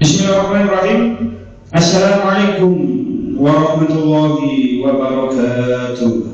Bismillahirrahmanirrahim. Assalamualaikum warahmatullahi wabarakatuh.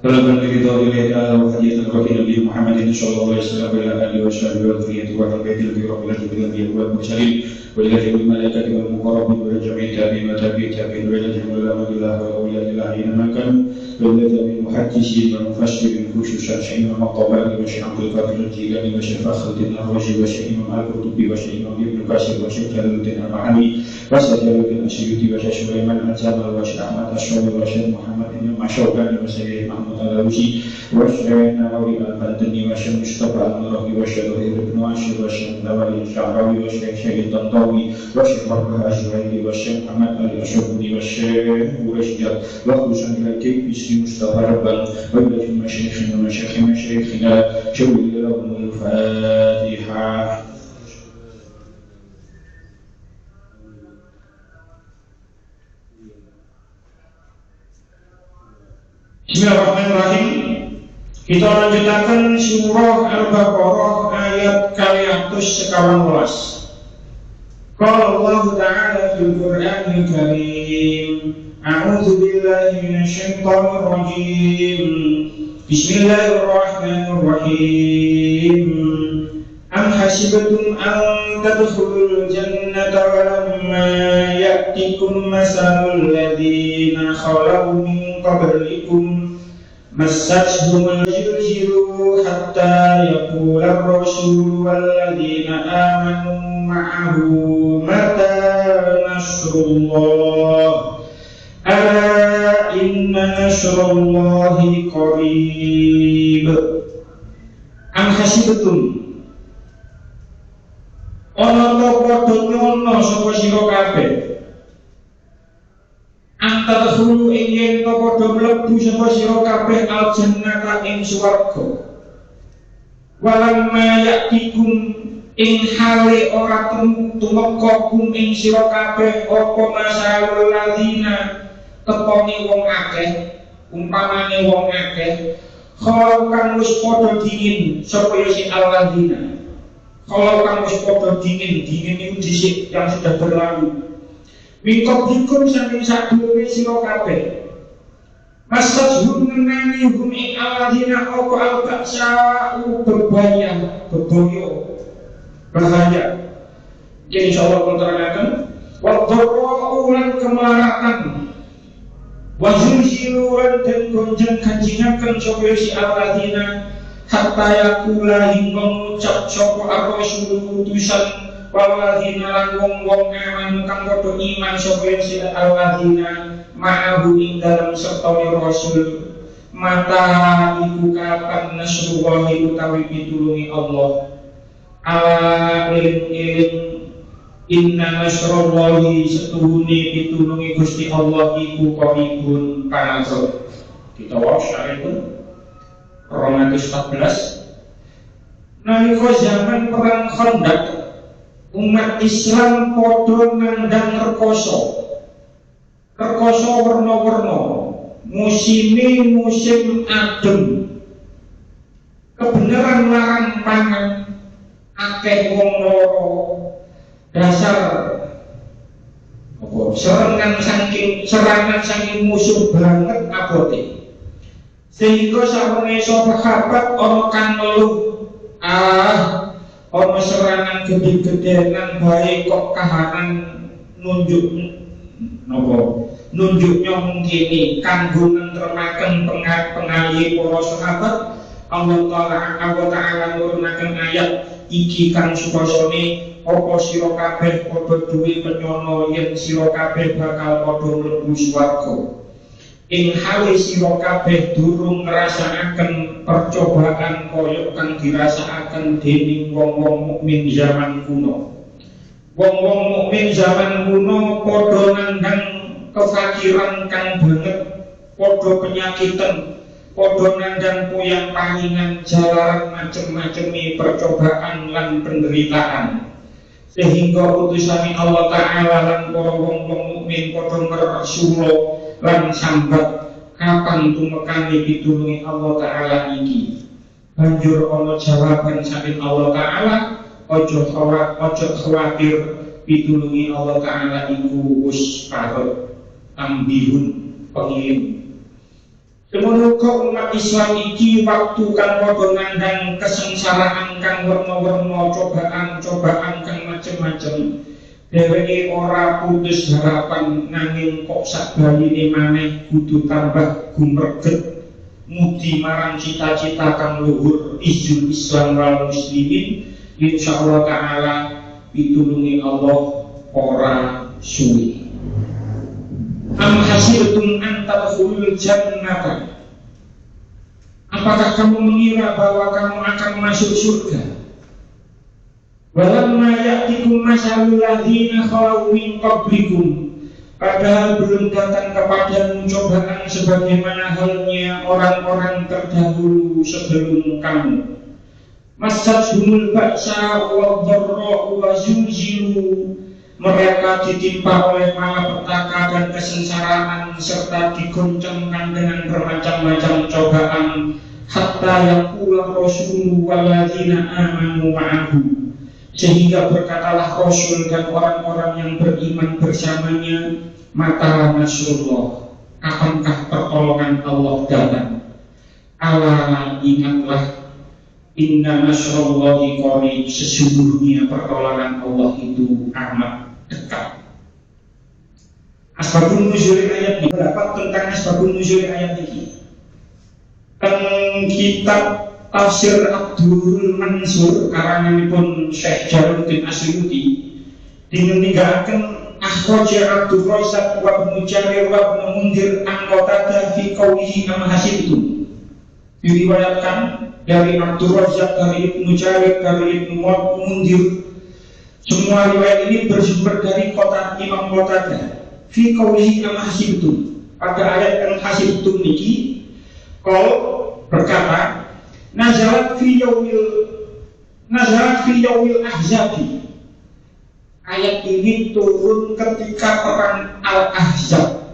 Balagan kita ilahi ta'ala wa hadiyatan rafi Nabi Muhammadin sallallahu alaihi wasallam wa ila alihi wa sahbihi wa dhurriyyati wa tabi'atil bi rahmatil bil anbiya'i wal mursalin wa ila jami'il malaikati wal muqarrabin wa jami'it tabi'in wa tabi'in wa ila jami'il ulama billahi wa awliya'illahi innakan wa ila jami'il muhaddisin wa mufassirin khususan Syekh Imam At-Tabari wa Syekh Abdul Qadir Al-Jilani wa Syekh Fakhruddin Ar-Razi wa Syekh Imam Al-Qurtubi wa Syekh Imam Ibnu Katsir wa Syekh Jalaluddin Al-Mahalli wa Syekh Jalaluddin Asyuti wa Syekh Sulaiman Al-Jamal wa Syekh Ahmad Asy-Syamil wa Syekh Muhammad bin Masyawqani wa Syekh Mahmud Al-Alusi wa Syekh Nawawi Al-Badani wa Syekh Mustafa Al-Murahi wa Syekh Ibnu Ashir wa Syekh Dawali Syahrawi wa Syekh Syekh Tantawi wa Syekh Wahbah Azraili wa Syekh Ahmad Al-Asyabuni wa Syekh Murashjad wa khususan ila Kibisi Mustafa Rabbal wa ila Masyayikhina wa Masyayikhina Syawili lahumul Fatihah. Bismillahirrahmanirrahim. Kita lanjutkan surah Al-Baqarah ayat 218. Qala Allah Ta'ala fil Qur'anil Karim. A'udzu billahi minasy syaithanir rajim. Bismillahirrahmanirrahim. Am hasibtum an tadkhulul jannata wa lamma ya'tikum masalul ladzina khalaw min qablikum massatuhumul zilzalu hatta yaqula ar-rasulu walladzina amanu ma'ahu mata nasrullah ala inna nasrullahi qarib. Am hasibtum ana ta padha nyono sapa sira kabeh antara hulu ing ta padha mlebu sapa sira kabeh al jannata ing swarga walamma ya'tikum ing hale ora tumeka kum ing sira kabeh apa masalul ladzina tepone wong akeh umpamane wong akeh kalau kang wis padha dingin sapa ya si alladzina. Kalau kamu sepodo dingin itu disik yang sudah berlalu. Mingkop hukum saking sadurunge sira kabeh. Masad hum ngenani hum ing alladzina apa al-ba'sa'u berbahaya. Jadi insyaallah kontrakan wa dharra'u lan kemaratan. Wa zulzilu dan gonjang kanjinaken sapa si alladzina hatta yakula hingga mengucap sapa ar-rasul utusan Walladzina lan wong-wong amanu kang padha iman sapa sira alladzina ma'ahu ing dalem sertane rasul mata iku kapan nasrullahi utawi pitulungi Allah ala iling inna nasrullahi setuhune pitulungi Gusti Allah iku qaribun panazur kita waos syaripun 214 nalika zaman perang Khandaq umat Islam padha nandhang rekoso warna-warna musime musim adem kebenaran larang pangan akeh wong loro dasar apa serangan saking musuh banget abote sehingga sawane sahabat ana kang ngeluh ana serangan gede-gedenan bae kok kahanan nunjuk nyong kene kanggo nentremaken pengalih para sahabat Allah Ta'ala nurunaken ayat iki kang supasane apa sira kabeh padha duwe penyono yen sira kabeh bakal padha mlebu swarga ing hale sira kabeh durung ngrasakaken percobaan kaya kang dirasakaken dening wong-wong mukmin zaman kuno. Wong-wong mukmin zaman kuno padha nandhang kefakiran kang banget, padha penyakitan, padha nandhang poyang palingan jalaran macem-maceme percobaan lan penderitaan. Sehingga utusane Allah Ta'ala lan para wong-wong mukmin padha ngersula lan sambat kapan tumekane pitulungi Allah Ta'ala iki. Banjur ana jawaban saking Allah Ta'ala, ojo khawatir pitulungi Allah Ta'ala iku wis parut ambihun pengiling. Semono umat Islam iki waktu kang padha nandhang kesengsaraan kang werna-werna cobaan kang macem-macem. Dheweke ora putus harapan nanging kok sakbaline maneh kudu tambah gumreget mudi marang cita-cita kang luhur izul Islam wal muslimin. Insyaallah Ta'ala pitulungi Allah ora suwi. Am hasibtum an tadkhulul jannata. Apakah kamu mengira bahwa kamu akan masuk surga? Walamma ya'tikum masalul ladzina khalu min qablikum. Padahal belum datang kepadamu cobaan sebagaimana halnya orang-orang terdahulu sebelum kamu. Massatuhumul ba'sa wad-dharra'u wa zulzilu. Mereka ditimpa oleh malapetaka dan kesengsaraan serta digoncangkan dengan bermacam-macam cobaan hatta yaqula rasulu walladzina amanu ma'ahu, sehingga berkatalah Rasul dan orang-orang yang beriman bersamanya, mata nasrullah, kapankah pertolongan Allah datang? Ala ingatlah, inna nasrullahi qarib, sesungguhnya pertolongan Allah itu amat dekat. Asbabun nuzul ayat ini berapa tentang asbabun nuzul ayat ini? Kitab Tafsir Abdul Mansur karanganipun Syekh Jalaluddin Asyuti dininggalkan akhraja Abdul Razak wa Ibnu Jarir wa Ibnu Mundir an Qatadah fi qawlihi am hasibtum. Diriwayatkan dari Abdul Razak, dari Ibnu Jarir, dari Ibnu Mundir. Semua riwayat ini bersumber dari kota Imam Qatadah. Fi qawlihi am hasibtum. Pada ayat am hasibtum niki Qaul berkata Nazarat fi yawmil ahzabi. Ayat ini turun ketika perang Al-Ahzab.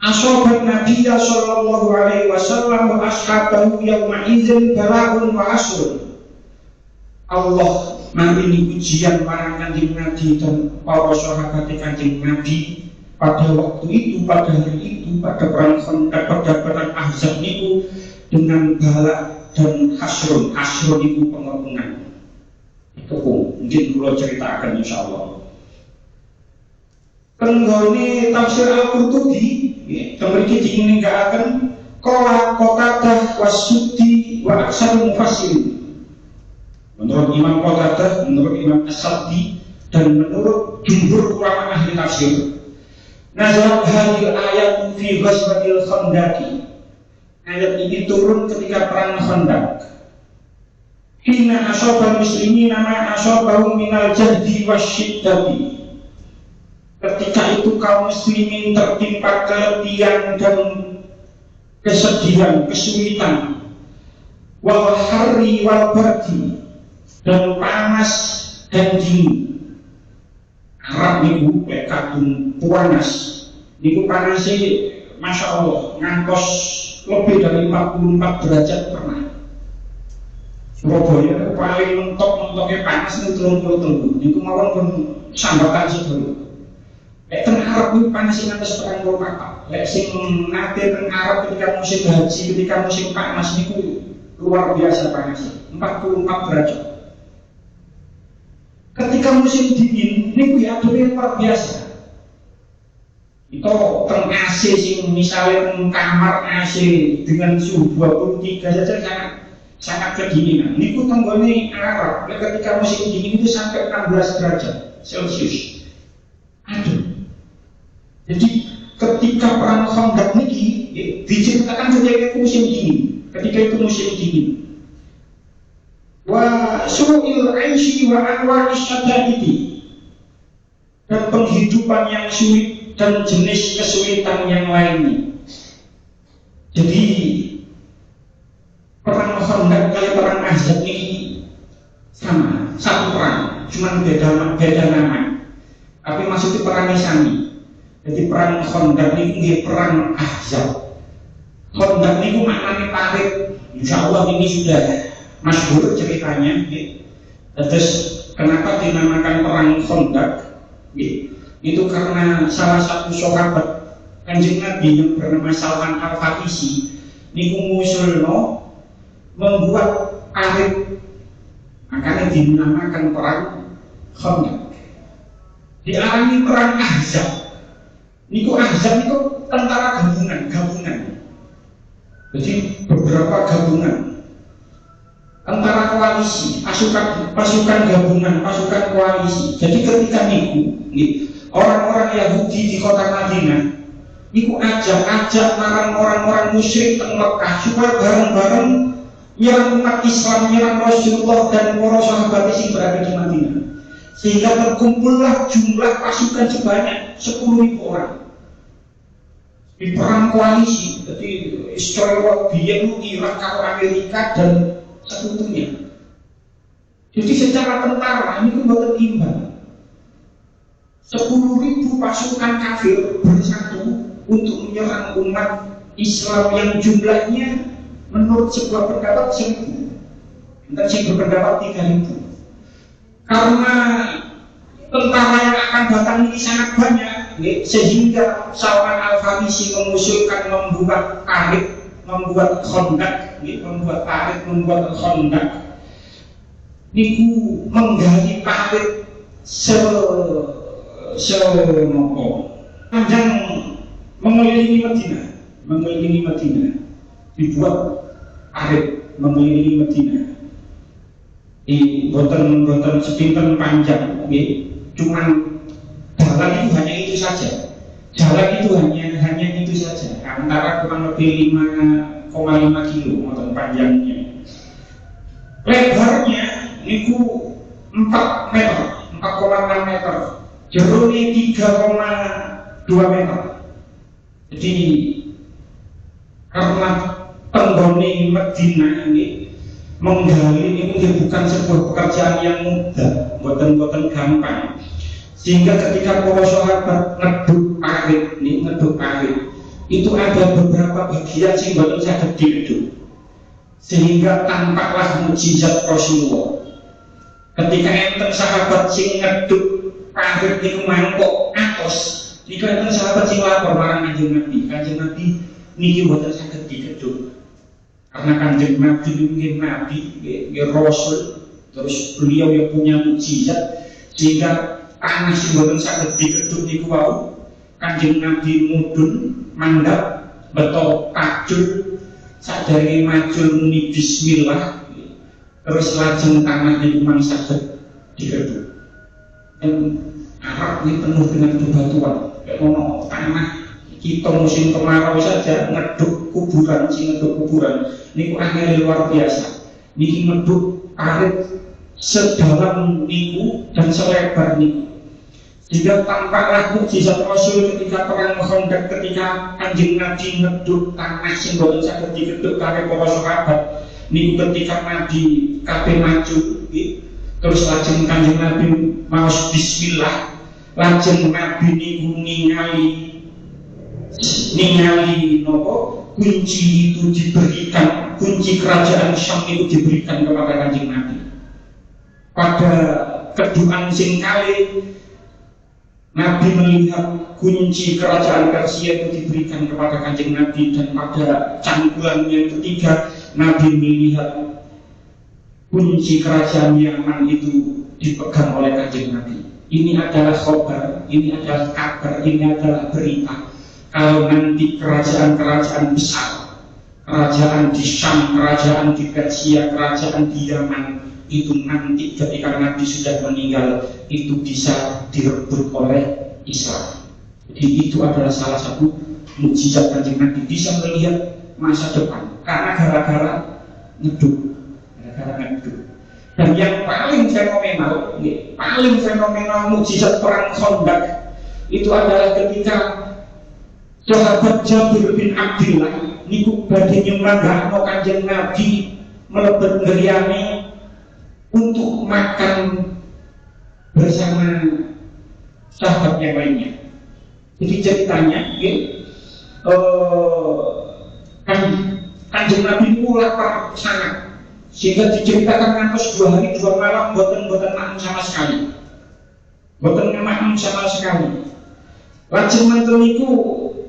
Ashabat Nabi sallallahu alaihi wasallam wa ashabahu yawma idzin bala'un wa asrun. Allah marini ujian marang Kanjeng Nabi dan para sahabat Kanjeng Nabi pada waktu itu, pada hari itu, pada perang perang Ahzab itu dengan bala dan hasrun itu pengepungan. Itu mungkin kalau ceritakan insyaallah. Tenggone tafsir Al-Qurtubi, temriki diininggaken qala Qatadah wasuddi wa aksar mufassirin. menurut Imam Qatadah, menurut Imam As-Sabdi, dan menurut jumhur ulama ahli tafsir. Nazalat hadil ayat fi ghazwatil Khandaq. Ayat ini turun ketika perang Khandaq. Hina asyabal muslimina ma asyabahum minal jahdi wasyiddati. Ketika itu kaum muslimin tertimpa keletihan dan kesedihan, kesulitan, wal harri wal bardi, dan panas dan dingin. Arab niku kadung panas, niku panasnya Masya Allah ngantos lebih dari 44 derajat pernah. Surabaya paling mentok-mentoknya panas itu 33, niku mawon pun sambatan sedulur. Lek teng Arab itu panasnya ngantos 44. Lek sing nate teng Arab ketika musim haji, ketika musim panas niku luar biasa panasnya, 44 derajat. Ketika musim dingin niku ya luar biasa. Itu teng AC sing misalnya teng kamar AC dengan suhu 23 saja sangat kedinginan. Niku tenggone Arab, ketika musim dingin itu sampai 16 derajat Celcius. Aduh. Jadi ketika perang Khandaq niki diceritakan ketika itu musim dingin, ketika itu musim dingin. Wa su'il 'aishi wa anwa'is syada'idi, dan penghidupan yang sulit dan jenis kesulitan yang lainnya. Jadi perang Khandaq kali perang Ahzab ini sama, satu perang, cuma beda nama. Tapi maksudnya perangnya sami. Jadi perang Khandaq ini perang Ahzab. Khandaq ini maknanya parit. Insya Allah ini sudah masyhur ceritanya. Terus kenapa dinamakan perang Khandaq? Itu karena salah satu sahabat Kanjeng Nabi yang bernama Salman Al-Farisi niku ngusulno membuat parit, makanya dinamakan perang Khandaq. Diarani perang Ahzab. Niku Ahzab itu tentara gabungan. Jadi beberapa gabungan, tentara koalisi, pasukan gabungan, pasukan koalisi. Jadi ketika niku orang-orang Yahudi di kota Madinah niku ajak larang orang-orang musyrik teng Mekah supaya bareng-bareng nyerang umat Islam, nyerang Rasulullah dan para sahabat yang berada di Madinah. Sehingga terkumpullah jumlah pasukan sebanyak 10.000 orang di perang koalisi. Jadi Israel, Biyen, Irak, kalau Amerika dan sekutunya. Jadi secara tentara ini bukan imbang. 10.000 pasukan kafir bersatu untuk menyerang umat Islam yang jumlahnya menurut sebuah pendapat 1.000, dan saya berpendapat 3.000. Karena tentara yang akan datang ini sangat banyak, sehingga Salman Al-Farisi mengusulkan membuat parit, membuat Khandaq, membuat Khandaq. Niku menggali parit panjang mengelilingi Madinah, dibuat parit mengelilingi Madinah. Boten sepinten panjang, cuman jalan itu hanya itu saja. Hanya itu saja. Antara kurang lebih 5,5 kilo motor panjangnya. Lebarnya niku 4 meter, 4,6 meter. Jerone 3,2 meter. Jadi karena penghuni Madinah ini menggali ini bukan sebuah pekerjaan yang mudah, boten gampang. Sehingga ketika para sahabat ngeduk parit, itu ada beberapa bagian sing boten saged dieduk. Sehingga tampaklah mukjizat Rasulullah. Ketika enten sahabat sing ngeduk parit niku mangkok atos, niku enten sahabat sing lapor marang Kanjeng Nabi niki boten saged dieduk. Karena Kanjeng Nabi mungkin Nabi, Rasul, terus beliau yang punya mukjizat, sehingga tanah sing boten saged dikedhuk niku wau Kanjeng Nabi mudhun mandhap beto kajul sadèrèngé majul muni bismillah terus lajeng tanah niku mangsa digeruduk. Arab ini penuh dengan bebatuan, kayak ono tanah kita musim kemarau saja ngeduk kuburan, niku angel luar biasa. Niki ngeduk parit sedalam niku dan selebar niku. Jika tampaklah mukjizat Rasul ketika perang Khandaq, ketika Kanjeng Nabi ngeduk tanah sing boten saged digeduk karo para sahabat. Niku ketika Nabi kabeh maju, terus lajeng Kanjeng Nabi maos bismillah, lajeng Nabi niku ningali nopo kunci itu diberikan, kunci kerajaan Syam itu diberikan kepada Kanjeng Nabi. Pada keduaan sing kali Nabi melihat kunci kerajaan Persia itu diberikan kepada Kanjeng Nabi, dan pada cangkulan yang ketiga Nabi melihat kunci kerajaan Yaman itu dipegang oleh Kanjeng Nabi. Ini adalah khobar, ini adalah kabar, ini adalah berita. Kalau nanti kerajaan-kerajaan besar, kerajaan di Syam, kerajaan di Persia, kerajaan di Yaman, itu nanti ketika Nabi sudah meninggal, itu bisa direbut oleh Islam. Jadi itu adalah salah satu mukjizat Kanjeng Nabi, bisa melihat masa depan karena gara-gara ngeduk. Dan yang paling fenomenal mukjizat perang Khandaq itu adalah ketika sahabat Jabir bin Abdillah niku badhe nyumbangno Kanjeng Nabi mlebet griyane untuk makan bersama sahabat yang lainnya. Jadi ceritanya, Kanjeng Nabi itu lapar sangat, sehingga diceritakan ngantos 2 hari 2 malam boten makan sama sekali, Lajeng manten niku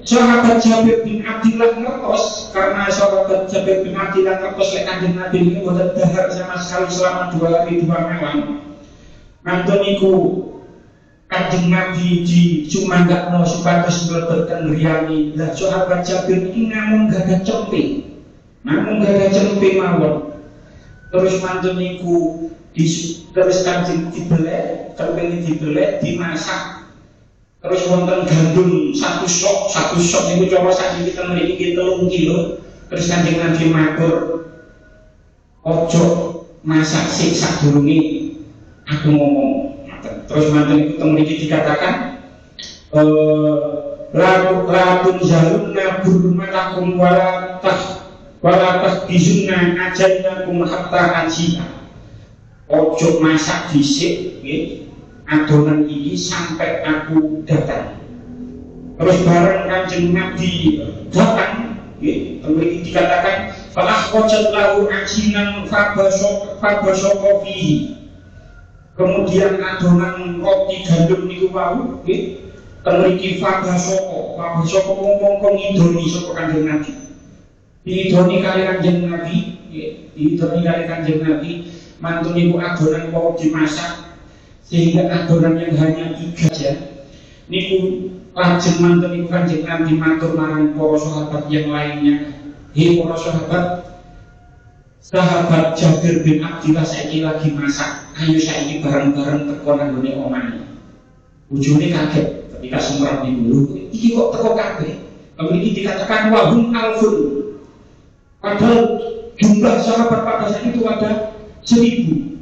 sahabat Jabir bin Abdillah ngertos, karena sahabat Jabir bin Abdillah ngertos lek Kanjeng Nabi ini boten dahar sama sekali selama 2 hari 2 malam. Manten niku Kanjeng Nabi dicumanggakno supados mlebetken griyane. Lah sahabat Jabir iki namung gak ada cempe mawon. Terus manten niku terus Kanjeng dibelek, cempe dibelek, dimasak. Terus wonten gandum satu sok niku coba sakniki kita mriki 3 kilo. Terus Kanjeng Nabi matur, ojo masak sik sadurunge aku ngomong. Terus manten niku teng mriki dikatakan latun zalun nabur matakum wala bizunna ajainakum hatta ajina. Ojo masak dhisik nggih, adonan ini sampai aku datang. Terus bareng Kanjeng Nabi datang, memiliki dikatakan falah qajallahu ajinan fabasoko fihi. Kemudian adonan roti gandum niku wau, memiliki fabasoko mongko ngidoni sapa Kanjeng Nabi. Diidoni kali Kanjeng Nabi, mantun niku adonan wau dimasak sehingga adonan yang hanya 3 saja niku lajeng manten niku Kanjeng Nabi matur marang para sahabat yang lainnya, "Hei para sahabat Jabir bin Abdillah saiki lagi masak, ayo saiki bareng-bareng teko nang ngene omahe." Bojone kaget ketika sumrap niku, iki kok teko kabeh. Lalu ini dikatakan wahum alfun, padahal jumlah sahabat pada saat itu ada 1000.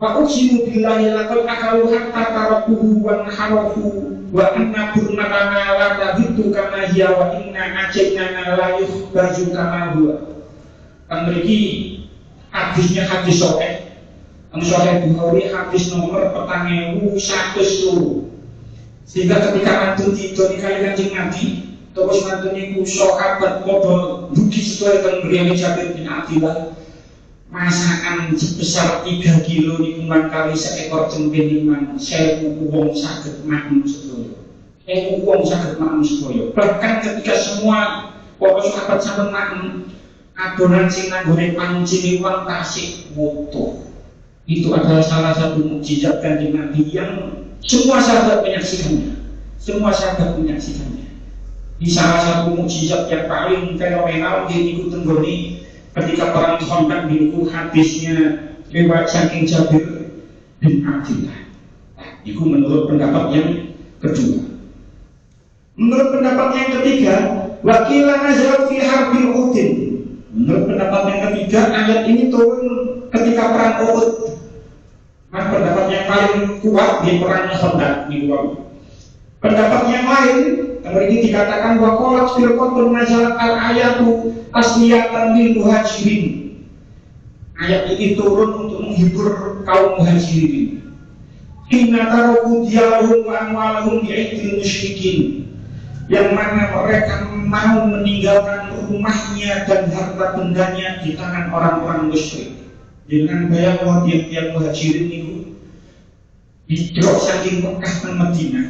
Wa uqsimu billahi laqad akalu hatta tarakuhu wa harafu wa anna burnatana la tadhitu kama hiya wa inna ajainana la yukhbaju kama huwa. Mriki hadisnya hadis sahih. Sahih Bukhari hadis nomor 4100. Sehingga ketika mantun didoni kali Kanjeng Nabi, terus mantun niku sahabat padha dugi sesuai dengan griyane Jabir bin Abdillah. Masakan sebesar 3 kilo niku mangkali seekor cempe niman 1000 wong saged makmum sedaya. 1000 wong saged makmum sedaya. Bahkan ketika semua para sahabat sampun makmum, adonan sing nanggone panci niku tasik wutuh. Itu adalah salah satu mukjizat Kanjeng Nabi yang semua sahabat menyaksikannya. Di salah satu mukjizat yang paling fenomenal niku tenggone ketika perang Khandaq niku hadisnya riwayat saking Jabir bin Abdillah. Nah, itu menurut pendapat yang kedua. Menurut pendapat yang ketiga, wakilah nazar fi harbil Uhud. Menurut pendapat yang ketiga, ayat ini turun ketika perang Uhud. Nah, pendapat yang paling kuat di perang Khandaq di luar. Pendapat yang lain, kalau ini dikatakan waqalat fil qatl nazalat al-ayatu tasliyatan lil muhajirin. Ayat ini turun untuk menghibur kaum muhajirin. Inna taraku diyalahum wa amwalahum bi'aidil musyrikin. Yang mana mereka mau meninggalkan rumahnya dan harta bendanya di tangan orang-orang musyrik. Dengan bayang tiap-tiap muhajirin itu hijrah saking Mekah ke Madinah,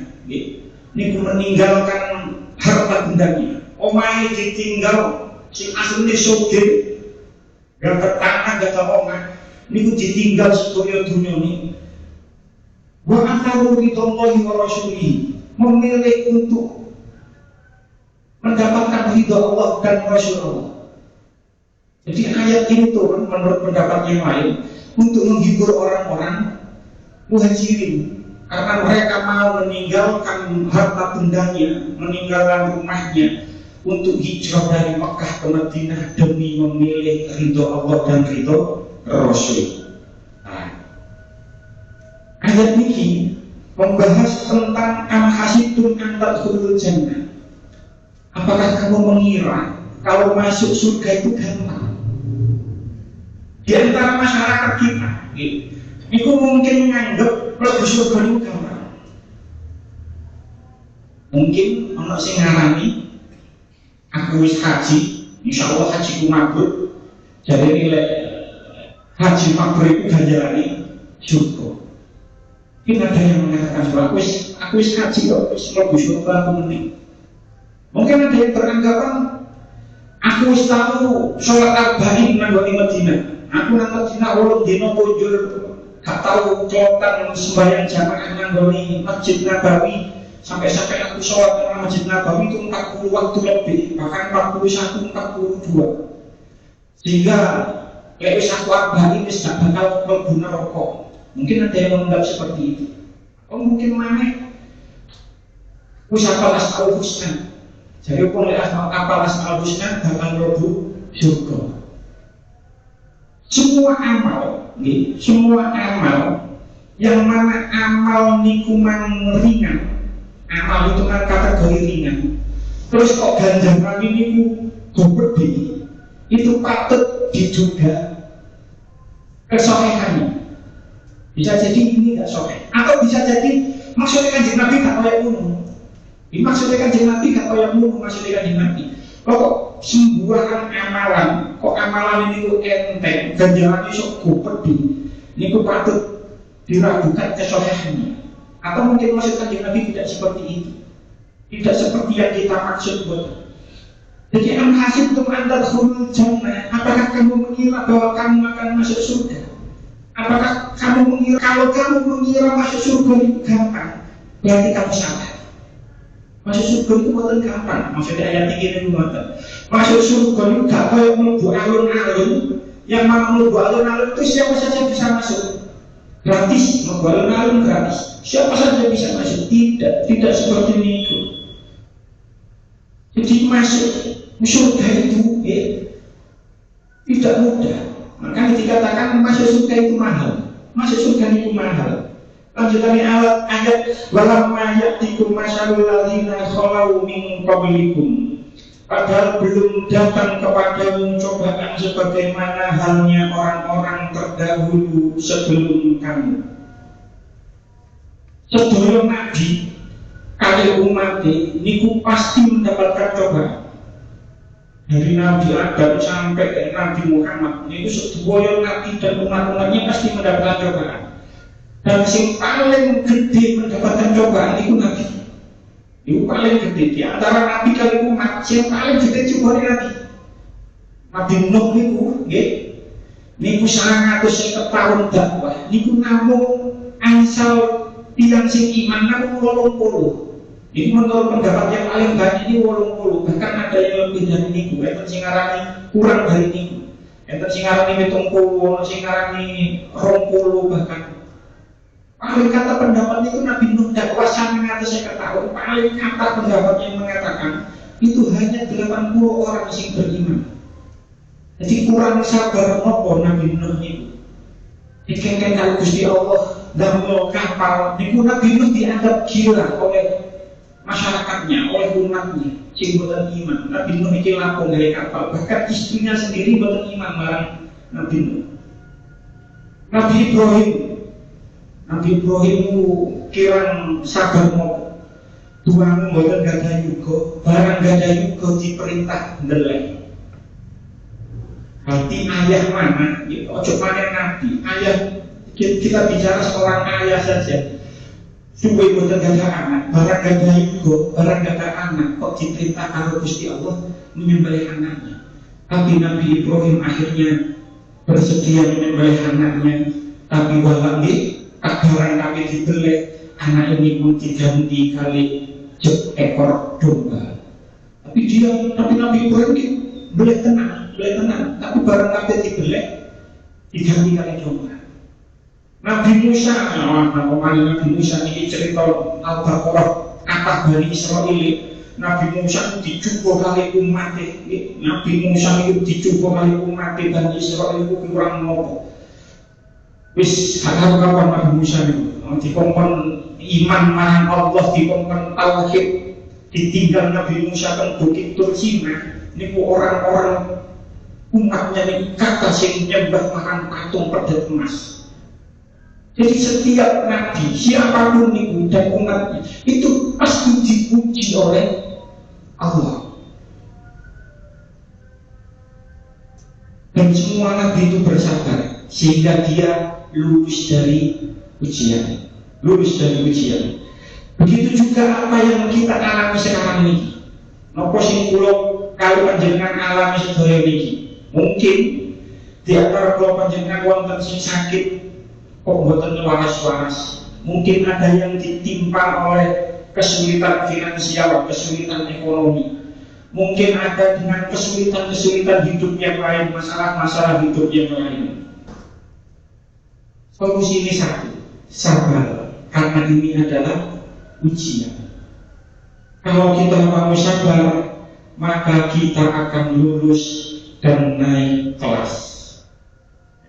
niku meninggalkan harta bendanya. Omahe ditinggal sing asline sugih, gak tanah gak omah, niku ditinggal sedaya dunya niki. Wa antaru bidallahi wa rasulihi, memilih untuk mendapatkan ridha Allah dan Rasul Allah. Jadi ayat ini turun menurut pendapat yang lain untuk menghibur orang-orang muhajirin karena mereka mau meninggalkan harta bendanya, meninggalkan rumahnya untuk hijrah dari Mekah ke Madinah demi memilih ridha Allah dan ridha Rasul. Nah, ayat ini membahas tentang am-hasibtum an tadkhulul jannah. Apakah kamu mengira kalau masuk surga itu gampang? Di antara masyarakat kita, itu mungkin menganggap mlebu surga itu gampang. Mungkin ana sing ngarani aku wis haji, insyaallah hajiku mabrur. Jadi nilai haji mabrur itu ganjarane surga. Mungkin ada yang mengatakan bahwa aku wis haji kok wis mlebu surga aku meneh. Mungkin ada yang beranggapan aku wis tahu sholat arba'in nang Madinah. Aku nang Madinah 8 dina kunjul, gak tahu celotan sembahyang jamaah nang Masjid Nabawi. Sampai-sampai aku sholat nang Masjid Nabawi itu 40 waktu lebih, bahkan 41, 42. Sehingga kayak wis aku arba'in wis gak bakal mlebu neraka. Mungkin ada yang menganggap seperti itu. Oh mungkin maneh wis hafal Asmaul Husna. Jadi pun apal Asmaul Husna bakal mlebu surga. Semua amal yang mana amal niku mang ringan, amal itu kan kategori ringan. Terus kok ganjaran niku gede, itu patut diduga kesolehannya. Bisa jadi ini nggak soleh, atau bisa jadi maksudnya kanjeng Nabi gak kayak ngono. Maksudnya kanjeng Nabi gak kayak ngono, maksudnya kanjeng Nabi. Kok sembuhan amalan, kok amalan ini kok enteng, ganjaran ini sok gede, ini kok patut diragukan kesolehannya. Atau mungkin maksud kanjeng Nabi tidak seperti itu, tidak seperti yang kita maksud buat. Jadi am-hasibtum an tadkhulul jannah, apakah kamu mengira bahwa kamu akan masuk surga? Apakah kamu mengira, kalau kamu mengira masuk surga itu gampang, berarti kamu salah. Masuk surga itu bukan gampang. Maksudnya ayat 3 ini bukan. Masuk surga itu gak kayak mlebu alun-alun. Yang mau mlebu alun-alun itu siapa saja bisa masuk. Gratis, mlebu alun-alun gratis. Siapa saja bisa masuk. Tidak seperti itu. Jadi masuk surga itu tidak mudah. Makanya dikatakan masuk surga itu mahal. Masuk surga itu mahal. Lanjutannya ayat walamma ya'tikum masalul ladzina khalau min qablikum. Padahal belum datang kepadamu cobaan sebagaimana halnya orang-orang terdahulu sebelum kamu. Sedaya nabi kali umat niku pasti mendapatkan cobaan. Dari Nabi Adam sampai Nabi Muhammad niku sedaya nabi dan umat-umatnya pasti mendapatkan cobaan. Dan yang paling gede mendapatkan cobaan itu Nabi. Itu paling gede di antara Nabi kali umat. Yang paling gede cobaan Nabi. Nabi Nuh niku 100 tahun dakwah. Niku namung angsal tiang sing iman namung 80. Ini menurut pendapat yang paling banyak ini 80. Bahkan ada yang lebih dari niku. Sing ngarani kurang dari niku. enten sing ngarani 70, sing ngarani 20 bahkan. Paling kata pendapat itu Nabi Nuh dakwah sampai 150 tahun. Paling kata pendapat yang mengatakan itu hanya 80 orang yang beriman. Jadi kurang sabar nopo Nabi Nuh itu. Dikengken kalau Gusti Allah damel kapal, niku Nabi Nuh dianggap gila oleh masyarakatnya, oleh umatnya. Sing boten iman. Nabi Nuh iki lapo gawe kapal, bahkan istrinya sendiri boten iman marang Nabi Nuh. Nabi Ibrahim itu kirang sabar mau tuang boten gada yuga, barang gada yuga diperintah ndelek. Berarti ayah mana? Ojo panen nabi. Ayah kita bicara seorang ayah saja. Suwe boten gada anak, barang gada yuga, barang gada anak, kok diperintah kalau Gusti Allah menyembelih anaknya. Tapi Nabi Ibrahim akhirnya bersedia menyembelih anaknya. Tapi walau barang kami dibelek, anak ini pun diganti kali ekor domba. Tapi Nabi Ibrahim belek tenang. Tapi barang kami dibelek, diganti kali domba. Nabi Musa ini cerita Al-Baqarah kata Bani Israel. Nabi Musa itu dicoba kali umatnya. Nabi Musa itu dicoba kali umatnya Bani Israel itu kurang nopo. Wis kapan Nabi Musa itu dikongkon iman marang Allah, dikongkon tauhid, ditinggal Nabi Musa kan bukit Tursina. Niku orang-orang umatnya ini kata sing nyembah marang patung pedet emas. Jadi setiap nabi, siapapun itu dan umatnya itu pasti dipuji oleh Allah. Dan semua nabi itu bersabar sehingga dia lulus dari ujian. Begitu juga apa yang kita alami sekarang ini. Nopo sing kula kalau panjenengan alami sedaya niki. Mungkin di antara kula panjenengan wonten sing sakit kok mboten waras-waras. Mungkin ada yang ditimpa oleh kesulitan finansial, kesulitan ekonomi. Mungkin ada dengan kesulitan hidup yang lain, masalah-masalah hidup yang lain. Solusi ini satu, sabar, karena ini adalah ujian. Kalau kita mau sabar, maka kita akan lulus dan naik kelas.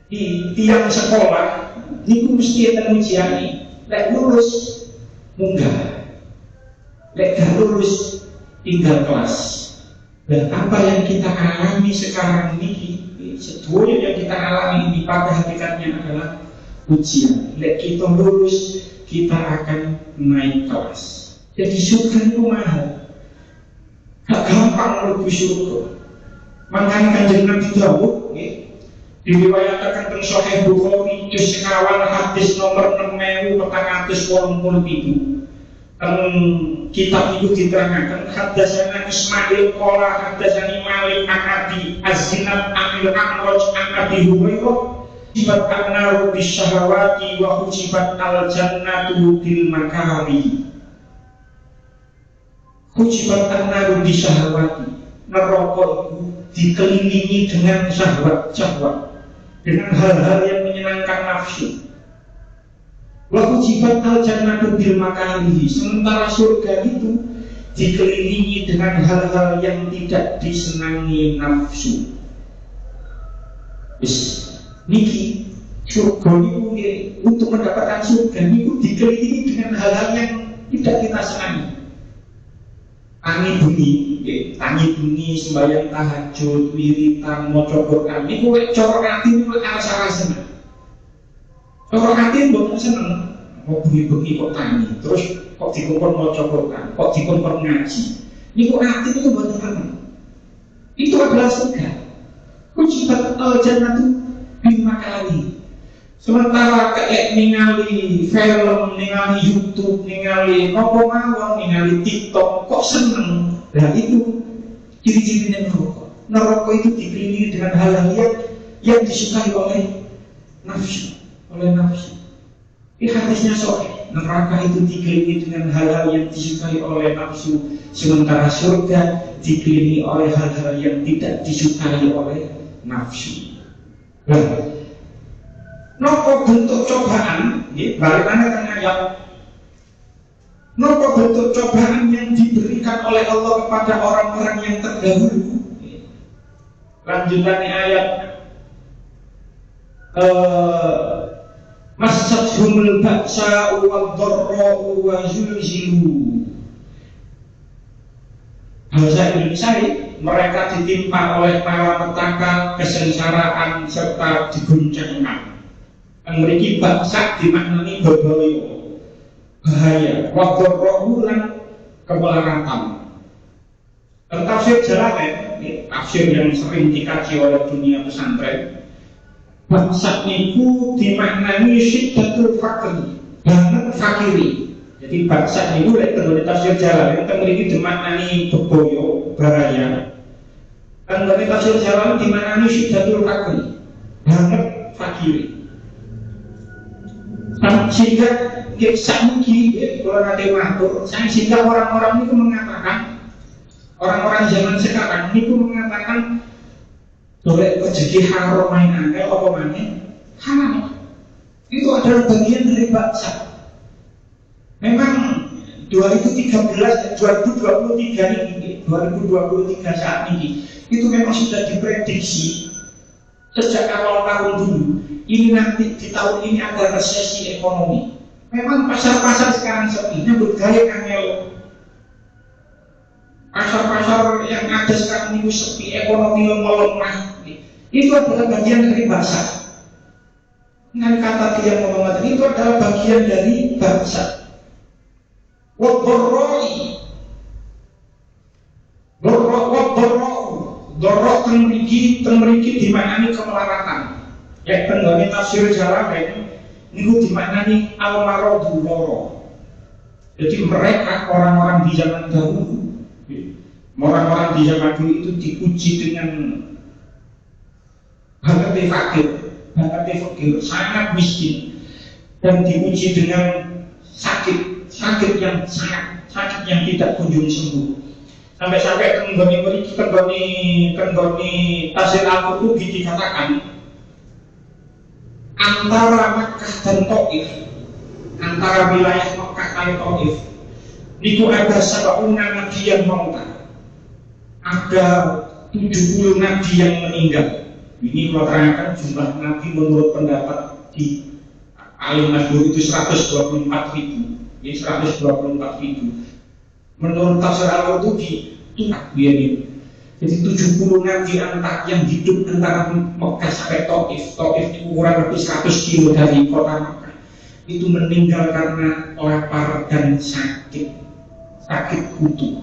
Di tiang sekolah, ini mesti ada ujian nih. Lek lulus, munggah. Lek gak lulus, tinggal kelas. Dan apa yang kita alami sekarang ini, semuanya yang kita alami ini pada hakikatnya adalah ujian. Lek kita lulus, kita akan naik kelas. Jadi surga itu mahal. Gak gampang menuju surga. Makanya Kanjeng Nabi dawuh, diriwayatkan teng Sahih Bukhari juz sekawan hadis nomor 6487. Kitab itu diterangkan hadatsana Ismail qala hadatsani Malik an Abi Az-Zinad an Al-A'raj an Abi Hurairah jibat an-naru bisyahawati wa hujibat al-jannatu bil makari. Hujibat an-naru bisyahawati, neraka itu dikelilingi dengan syahwat, dengan hal-hal yang menyenangkan nafsu. Wa hujibat al-jannatu bil makari, sementara surga itu dikelilingi dengan hal-hal yang tidak disenangi nafsu. Niki surga niku untuk mendapatkan surga niku dikelilingi dengan hal-hal yang tidak kita senangi. Tangi bunyi, sembahyang tahajud, wiritan, maca Quran niku cara ati niku alasan seneng. Cara ati mboten seneng. Mau bengi-bengi kok tangi, terus kok dikongkon maca Quran, kok dikongkon ngaji. Niku ati niku mboten seneng. Itu adalah surga. Hujibat al-jannatu bima kali. Sementara kayak ningali film, ningali YouTube, ningali nopo mawon, ningali TikTok, kok seneng. Nah itu ciri-cirinya neraka. Neraka itu dikelilingi dengan hal-hal yang disukai oleh nafsu. Di hadisnya sahih, neraka itu dikelilingi dengan hal-hal yang disukai oleh nafsu, sementara surga dikelilingi oleh hal-hal yang tidak disukai oleh nafsu. Nah, nopo bentuk cobaan, balik mana kan ayat. Nopo bentuk cobaan yang diberikan oleh Allah kepada orang-orang yang terdahulu. Lanjutannya ayat Massathumul ba'sa'u wad-dharra'u wa zulzilu. Bahasa Indonesia mereka ditimpa oleh malapetaka, kesengsaraan serta diguncangkan. Memiliki baksa dimaknani berbahaya, wad-dharra'u lan kemelaratan. Tafsir Jalalain, tafsir yang sering dikaji oleh dunia pesantren. Baksa niku dimaknani syiddatul fakri, banget fakiri. Jadi baksa niku lek tenggone tafsir Jalalain teng mriki dimaknani beboyo, bahaya. Tenggone tafsir Jalalain dimaknani syiddatul fakri, banget fakiri. Sehingga sakniki kalau nanti matur, sehingga orang-orang itu mengatakan, orang-orang zaman sekarang itu mengatakan boleh rezeki haram main angel apa mana halal. Itu adalah bagian dari baksa. Memang 2023 saat ini itu memang sudah diprediksi sejak awal tahun dulu. Ini nanti di tahun ini ada resesi ekonomi. Memang pasar-pasar sekarang sepi, nyambut gaya angel. Pasar-pasar yang ada sekarang ini sepi, ekonomi melemah. Itu adalah bagian dari baksa. Dengan kata dia Muhammad, itu adalah bagian dari baksa. Wadorroi, dorok temriki dimaknani kemelaratan. Yang tenggone tafsir Jalalain niku dimaknani al-maradu loro. Jadi mereka orang-orang di zaman dahulu, orang-orang di zaman dulu itu diuji dengan banget fakir, sangat miskin, dan diuji dengan sakit yang tidak kunjung sembuh. Sampai-sampai tenggoni tafsir Al-Qurtubi dikatakan antara Makkah dan Taif, antara wilayah Makkah dan Taif, niku ada sabauna nabi yang mauta, ada 70 nabi yang meninggal. Ini menerangkan jumlah nabi menurut pendapat di Al-Masyhur itu 124.000. Ini 124.000. Menurut tafsir Al-Qurtubi itu ini. Jadi 70 nabi yang hidup antara Mekah sampai Taif. Taif itu kurang lebih 100 kilo dari kota Mekah. Itu meninggal karena lapar dan sakit kutu.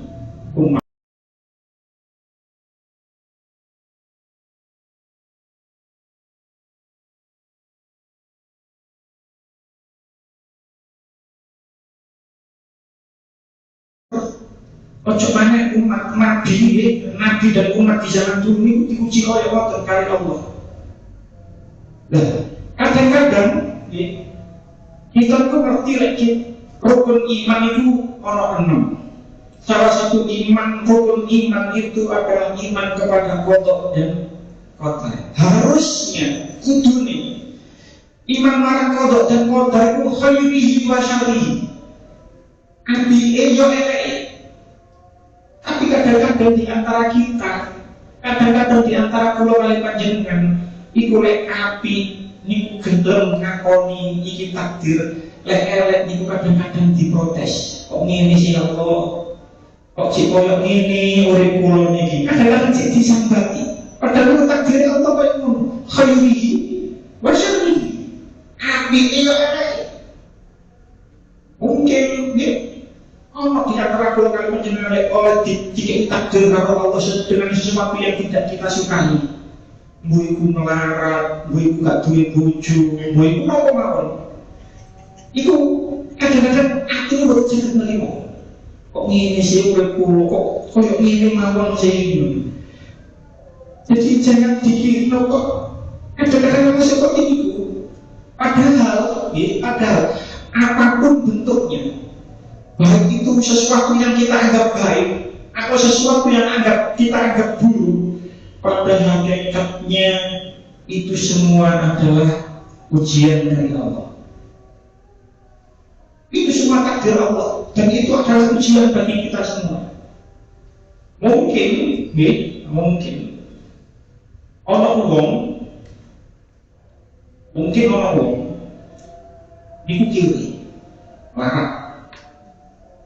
Ojo mana umat nabi dan umat di zaman dulu ini diuji oleh Allah kali Allah. Nah, kadang-kadang kita tuh ngerti lagi rukun iman itu ono 6. Salah satu rukun iman itu adalah iman kepada qada dan qadar. Harusnya kudune iman marang qada dan qadar itu khairihi wa syarrihi. Apike yo eleke. Tapi kadang-kadang di antara kita, kadang-kadang di antara kula kali panjenengan, iku lek api niku gendeng ngakoni iki takdir, lek elek niku kadang-kadang diprotes. Kok ngene sih Allah? Kok sik koyo ngene urip kula niki? Kadang-kadang sik disambati. Padahal takdir Allah koyo ngono. Khairihi wa syarrihi. Apike yo elek. Mungkin Allah di antara kula kali panjenengan oleh dikei takdir karo Allah dengan sesuatu yang tidak kita sukai. Mbok iku melarat, mbok iku gak duwe bojo, mbok iku napa mawon. Iku kadang-kadang ati ora jeneng nrimo. Kok ngene sih urip kula, kok koyo ngene mawon sih. Jadi jangan dikira kok kadang-kadang seperti itu. Padahal apapun bentuknya, baik itu sesuatu yang kita anggap baik atau sesuatu yang kita anggap buruk, pada hakikatnya itu semua adalah ujian dari Allah. Itu semua takdir Allah, dan itu adalah ujian bagi kita semua. Mungkin orang niku kiri larat.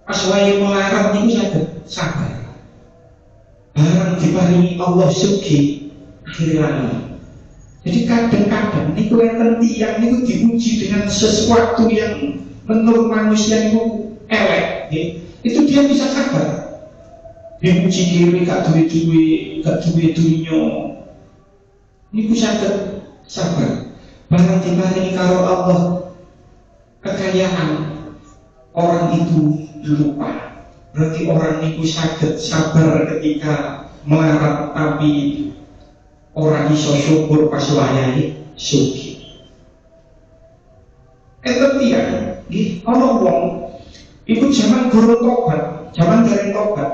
Pas wae melarat niku saged sabar. Barang diparingi Allah sugih akhirnya. Jadi kadang-kadang niku enten tiyang niku diuji dengan sesuatu yang menurut manusia niku elek, itu dia bisa sabar. Diuji kiri gak duwe dunya, niku saged sabar. Barang diparingi karo Allah kekayaan, orang itu lupa. Berarti orang itu saged sabar ketika melarat, tapi orang iso syukur pas wayahe sugih. Tiyang nggih ana wong iku zaman durung tobat, zaman dereng tobat.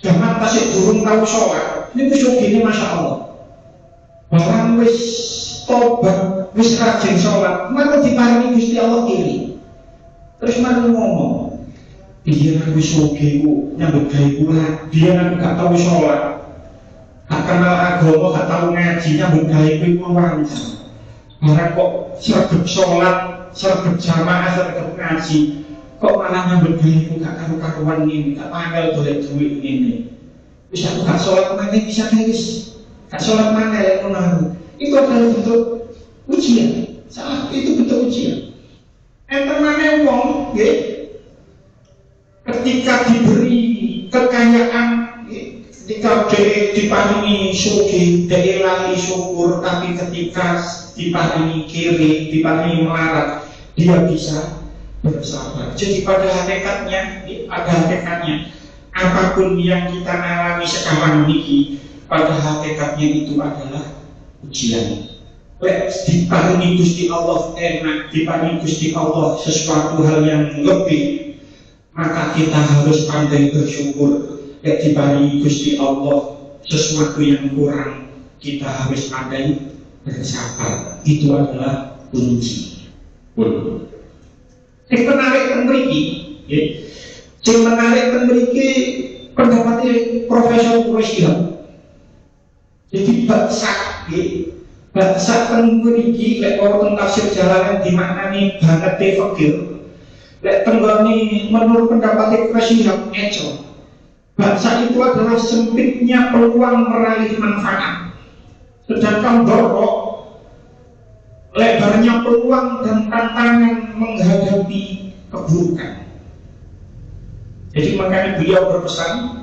Zaman tasik durung tau sholat, niku sugihne masyaallah. Barang wis tobat, wis rajin sholat, maka diparingi Gusti Allah kiri. Terus malah ngomong, biyen aku sugih ku nyambut gawe kula, biyen aku gak tau sholat, gak kenal agama, gak tau ngaji, nyambut gawe ku wancang. Barang kok sregep sholat, sregep jamaah, sregep ngaji, kok malah nyambut gawe ku gak karu-karuan ngene, gak pangkel golek duit ngene. Wis aku gak sholat maneh bisa wis gak sholat maneh ngono. Itu adalah bentuk ujian. Salah, itu bentuk ujian. Enten maneh wong nggih ketika diberi kekayaan, ketika diparingi sugih, dhewe lali syukur, tapi ketika diparingi kiri, diparingi melarat, dia bisa bersabar. Jadi pada hakikatnya, apapun yang kita alami sekarang ini, pada hakikatnya itu adalah ujian. Diparingi Gusti Allah enak, diparingi Gusti Allah sesuatu hal yang lebih, maka kita harus pandai bersyukur. Diparingi Gusti Allah sesuatu yang kurang, kita harus pandai bersabar. Itu adalah kunci. Yang menarik mriki pendapatnya Profesor Quraisyah. Jadi bahasa mriki lek orang tafsir Jalalain dimaknani banget fakir. Lek tenggone menurut pendapat Quraisyah eco. Bahasa itu adalah sempitnya peluang meraih manfaat. Sedangkan dorok lebarnya peluang dan tantangan menghadapi keburukan. Jadi makanya beliau berpesan,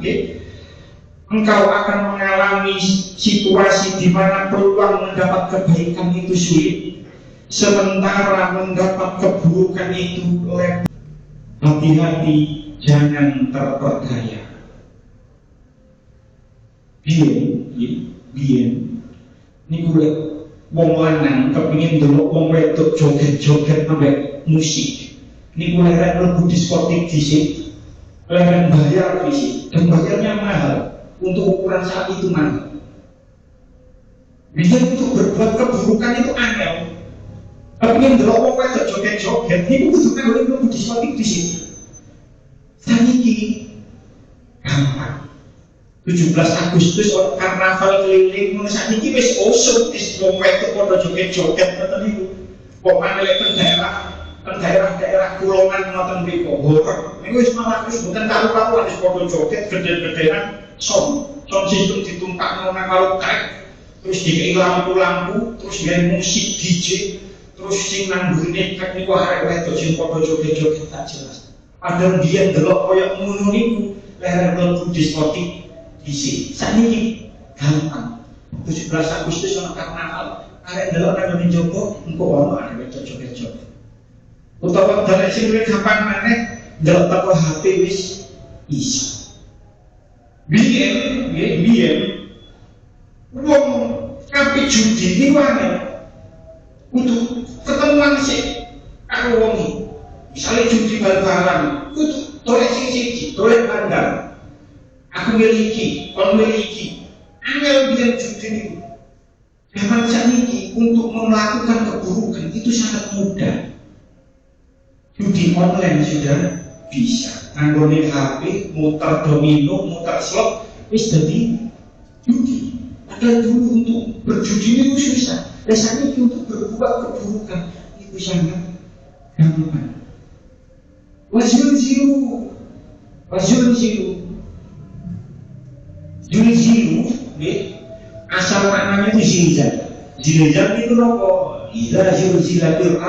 engkau akan mengalami situasi di mana peluang mendapat kebaikan itu sulit, sementara mendapat keburukan itu lebar. Hati-hati, jangan terperdaya. Biyen niku lek wong lanang kepengin ndelok wong wedok joget-joget ambek musik, niku lek mlebu diskotik dhisik, lek bayar dhisik, dan bayarnya mahal untuk ukuran saat itu mahal. Biyen untuk berbuat keburukan itu angel. Kepengin ndelok wong wedok joget-joget, niku kudu mlebu diskotik dhisik. Saniki gampang. 17 Agustus karnaval keliling ngono sakniki wis usum wis wong wedok padha joget-joget ngoten niku. Kok maneh teng daerah kulongan ngoten mriku. Niku wis malah wis mboten karo-karuan wis padha joget gede-gedean son sistem ditumpakno nang karo trek. Terus dikei lampu-lampu, terus gawe musik DJ, terus sing nang burine trek niku arek wedok sing padha joget-joget tak jelas. Padahal biyen delok koyo ngono niku lereng mlebu diskotik isi. Saat ini gampang. 17 Agustus ono karnaval, arek ndelok nang ngene jogo, engko ono arek wedok joget-joget. Utawa dalek sing luwih gampang maneh ndelok teko HP wis iso. Biyen wong kabeh judi iki wae. Kudu ketemuan sik karo wong iki. Misale judi bal-balan, kudu dolek sing siji, dolek bandar. Aku miliki, kon miliki. Angel biyen judi niku. Zaman sakniki untuk melakukan keburukan itu sangat mudah. Judi online sudah bisa. Nganggone HP, muter domino, muter slot, wis dadi judi. Padahal dulu untuk berjudi itu susah. Dan sakniki untuk berbuat keburukan itu sangat gampang. Wazul zilu, asal maknanya itu zilzal. Zilzal itu apa? Idza zulzilatil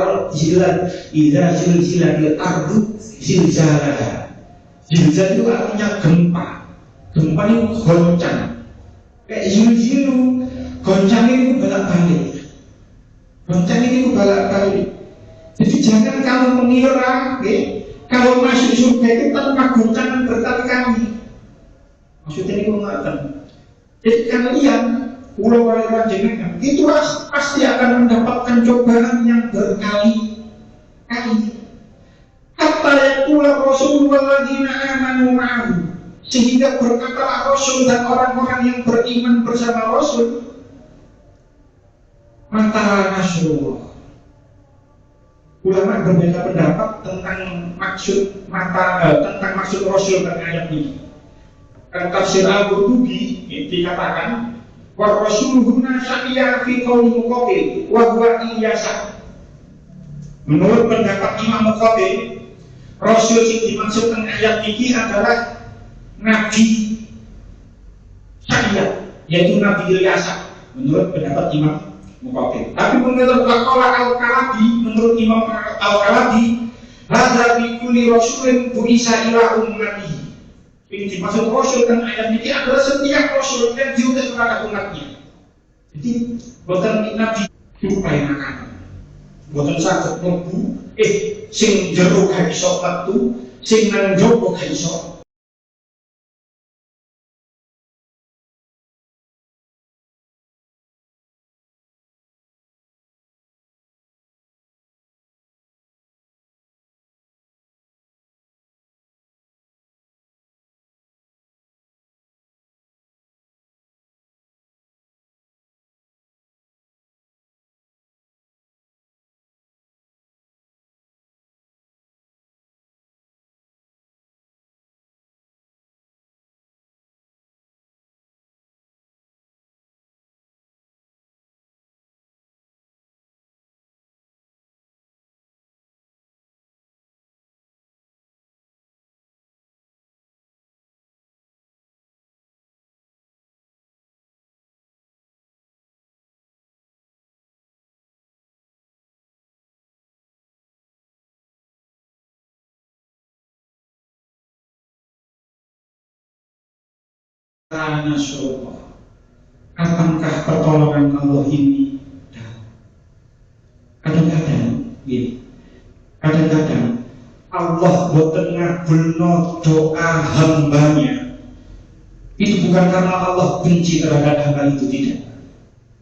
ardu zilzalaha. Zilzal itu artinya gempa. Gempa itu goncang. Kayak zilzilu, goncang itu bolak-balik. Goncang itu bolak-balik. Jadi jangan kamu mengira, kalau masuk surga itu tanpa goncangan berkali-kali. Maksudnya ini mengatakan, jadi kalian pulau kalian jenengan itu pasti akan mendapatkan cobaan yang berkali-kali. Hatta yaqula Rasulullah ladzina amanu ma'ahu, sehingga berkata Rasul dan orang-orang yang beriman bersama Rasul, mata Nasrullah. Ulama berbeda pendapat tentang maksud Rasul dan ayat ini. Tafsir Al-Qurtubi dikatakan wa rasuluhuna syaqiya fi qauli Muqatil wa huwa Ilyasa. Menurut pendapat Imam Muqatil, Rasul yang dimaksudkan ayat ini adalah Nabi Syaqiya, yaitu Nabi Ilyasa. Menurut pendapat Imam Muqatil. Tapi menurut menurut Imam Al-Kalabi, hadza bi kulli rasulin bu'isa ila ummatihi. Ini dimaksud Rasul dan ayat ini adalah setiap Rasul yang diutus kepada umatnya. Jadi bukan Nabi supaya makanan, bukan sakit mlebu, sing jero gak iso metu, sing nang njaba gak iso. Nasrullah. Akankah pertolongan Allah ini kadang-kadang Allah boten ngabulno doa hambanya. Itu bukan karena Allah benci terhadap hamba itu, tidak.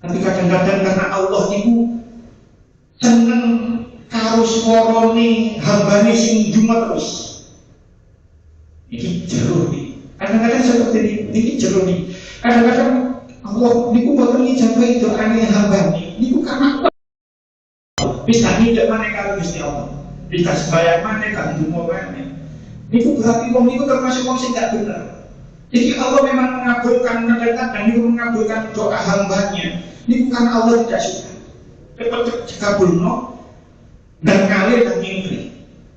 Tapi kadang-kadang karena Allah itu seneng karo swarane hambane sing juma terus. Ini jero nih. Kadang-kadang seperti ini jero nih. Kadang-kadang Allah niku boten ngijabahi doane hamba niku karena bisa tidak mana kalau Gusti Allah. Bisa sembahyang mana kalau dungo mana. Niku berarti wong niku termasuk wong sing gak bener. Jadi Allah memang mengabulkan kadang-kadang niku mengabulkan doa hambanya. Niku karena Allah tidak suka. Cepat dikabulno dan kali dan ngintri.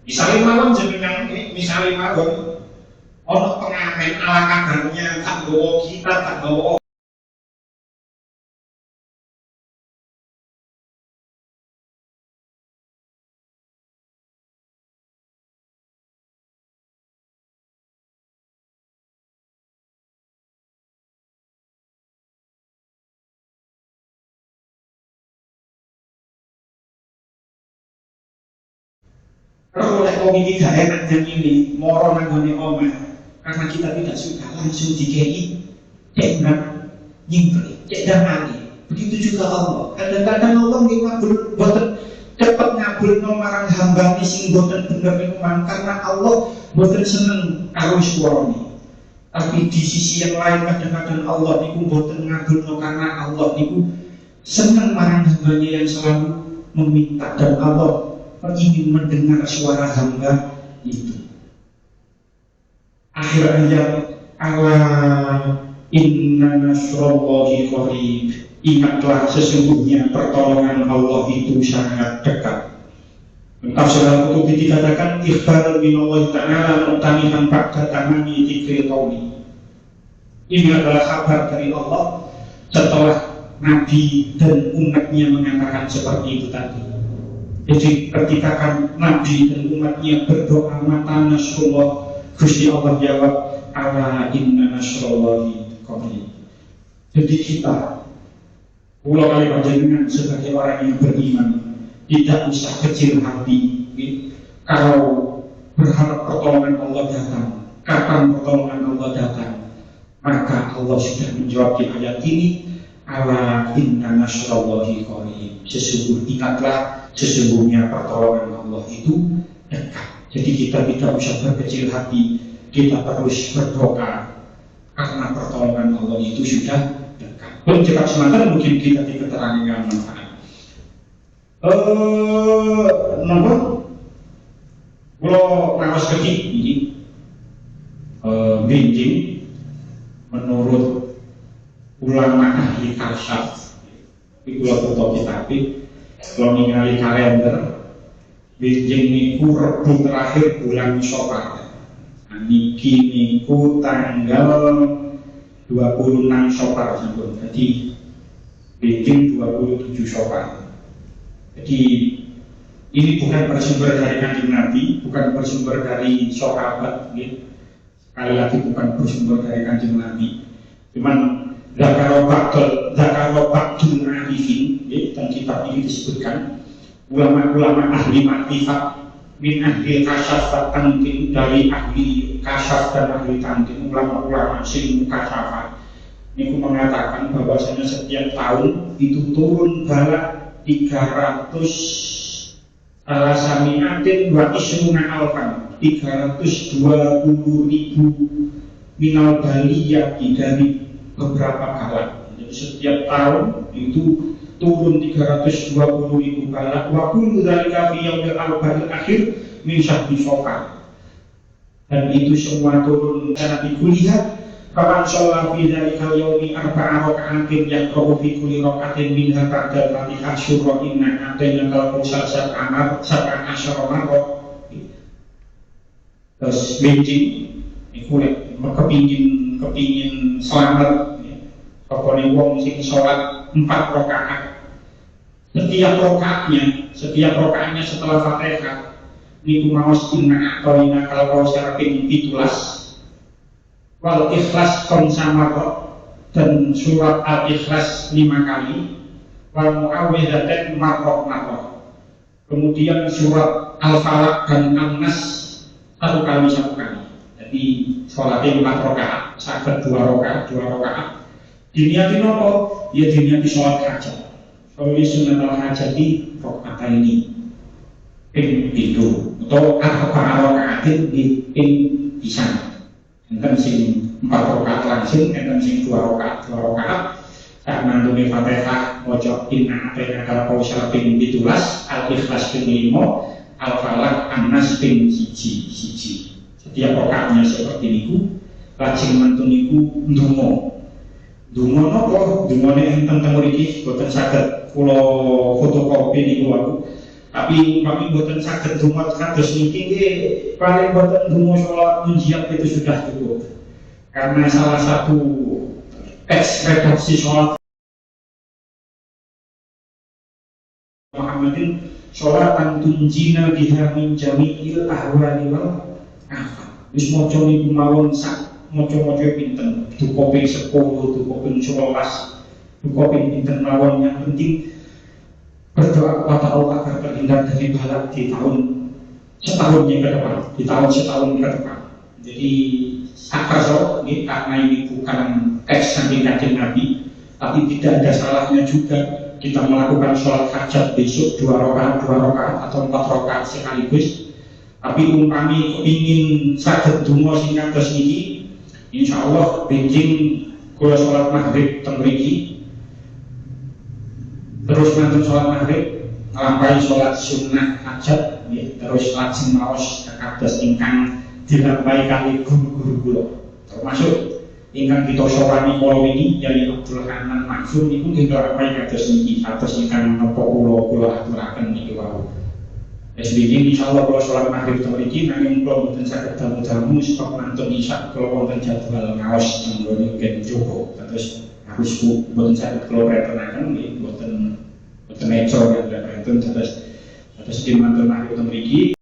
Misalnya malam jenengan misalnya malam ono pengamen ala kadarnya, tak bawa kita, tak bawa oleh komisi gak enak dan ini moro nanggone omah karena kita tidak suka langsung dikei cek nak nyingkri, cek damai. Begitu juga Allah. Kadang-kadang Allah ngabul boten cepat ngabul marang hamba sing boten bener iman karena Allah boten seneng karo suwarane. Tapi di sisi yang lain kadang-kadang Allah niku boten ngabulno karena Allah niku senang marang hambanya yang selalu meminta, dan Allah ingin mendengar suara hamba itu. Akhir ayat, ala inna nasrallahi qarib, ingatlah sesungguhnya pertolongan Allah itu sangat dekat. Tafsir Al-Qurtubi dikatakan ikhbar minallahi ta'ala mu'tamihan ba'da tamami dzikri qauli. Ini adalah kabar dari Allah setelah Nabi dan umatnya mengatakan seperti itu tadi. Jadi ketika Nabi dan umatnya berdoa mata nasrullah, Gusti Allah jawab ala inna nasrullahi qarib. Jadi kita ulang kali panjenengan sebagai orang yang beriman tidak usah kecil hati kalau berharap pertolongan Allah datang. Kapan pertolongan Allah datang? Maka Allah sudah menjawab di ayat ini, ala inna nasrallahi qarib. Ingatlah sesungguhnya pertolongan Allah itu dekat. Jadi kita tidak usah berkecil hati, kita terus berdoa karena pertolongan Allah itu sudah dekat. Pun cepat semata mungkin kita diketerangi yang manfaat. Nomor kalau ngawas kecil ini benjing menurut ulama ahli kasyaf itu kalau tapi kalau ningali kalender benjing niku Rebu terakhir bulan Syawal. Niki niku tanggal 26 Syawal sampun. Jadi benjing 27 Syawal. Jadi ini bukan bersumber dari Kanjeng Nabi, bukan bersumber dari sahabat, gitu. Sekali lagi bukan bersumber dari Kanjeng Nabi. Cuman Zakarobaktul Arifin, dan kitab ini disebutkan ulama-ulama ahli makrifat min ahli kasyaf tantin, dari ahli kasyaf dan ahli tantin, ulama-ulama sing kasyafat ini mengatakan bahwasanya setiap tahun itu turun bala 300 alasamiatin wa isruna alfan, 320.000 minal baliyati dari beberapa bala. Jadi setiap tahun itu turun 320.000 bala. Wa kullu dzalika fi yaumil akhir min syahri Syawal. Dan itu semua turun karena dikulihat kawan sholat fi dzalikal yaumi arba'a raka'atin yaqra'u fi kulli raka'atin minha ba'da Fatihah surah inna a'tainakal kautsar sab'an asyara marrah. Terus benci iku lek kepingin selamat pokoknya wong sing sholat 4 rakaat. Setiap rakaatnya setelah Fatihah niku maos inna a'tainakal kautsar ping 17 wal ikhlas konsamarot, dan surat al-ikhlas 5 kali, wal mu'awwidzatain marrah. Kemudian surat al-falaq dan an-nas 1 kali. Jadi sholatnya 4 rakaat, saged 2 rakaat. Diniati nopo? Ya diniati sholat hajat. Sholat sunat al-hajati rakaat ini ping 7 atau arba'a rakaatin di ping pisan. Enten sing 4 rakaat langsung, enten sing 2 rakaat. Sak mandunge Fatihah maca inna a'tainakal kautsar ping 17, al-ikhlas ping 5, al-falaq an-nas ping 1. Setiap rakaatnya seperti niku. Lajeng mantun niku ndonga. Ndonga napa? Ndongane enten teng mriki boten saged kula fotokopi niku aku. Tapi kami buatan sakit rumah kados niki paling buatan rumah sholat munjiat itu sudah cukup. Karena salah satu teks redaksi sholat Muhammadin sholatan tunjina biha min jami'il ahwali wal afat. Wis maca niku mawon sak maca-maca pinten, duka ping 10, duka ping 11, duka ping pinten mawon, yang penting berdoa kepada Allah agar terhindar dari balak di setahun ke depan. Jadi akarso ini karena ini bukan teks saking Kanjeng Nabi, tapi tidak ada salahnya juga kita melakukan sholat hajat besok 2 rakaat atau 4 rakaat sekaligus. Tapi umpami ingin saged donga sing kados niki, insyaallah benjing kula sholat maghrib teng mriki terus mantun sholat maghrib nglampahi sholat sunnah hajat nggih terus lajeng maos kados ingkang dilampahi kali guru-guru kula termasuk ingkang kita sowani kala wingi Yai Abdul Hanan Maksum niku nggih nglampahi kados niki kados ingkang napa kula aturaken niki wau. Esbiki insyaallah kula sholat maghrib teng mriki nanging kula mboten saged dalu-dalu stok mantun isya kula wonten jadwal ngaos teng nggone Joko terus harus mboten saged kula pretenaken nggih mboten meco ya preten terus di mantun maghrib teng mriki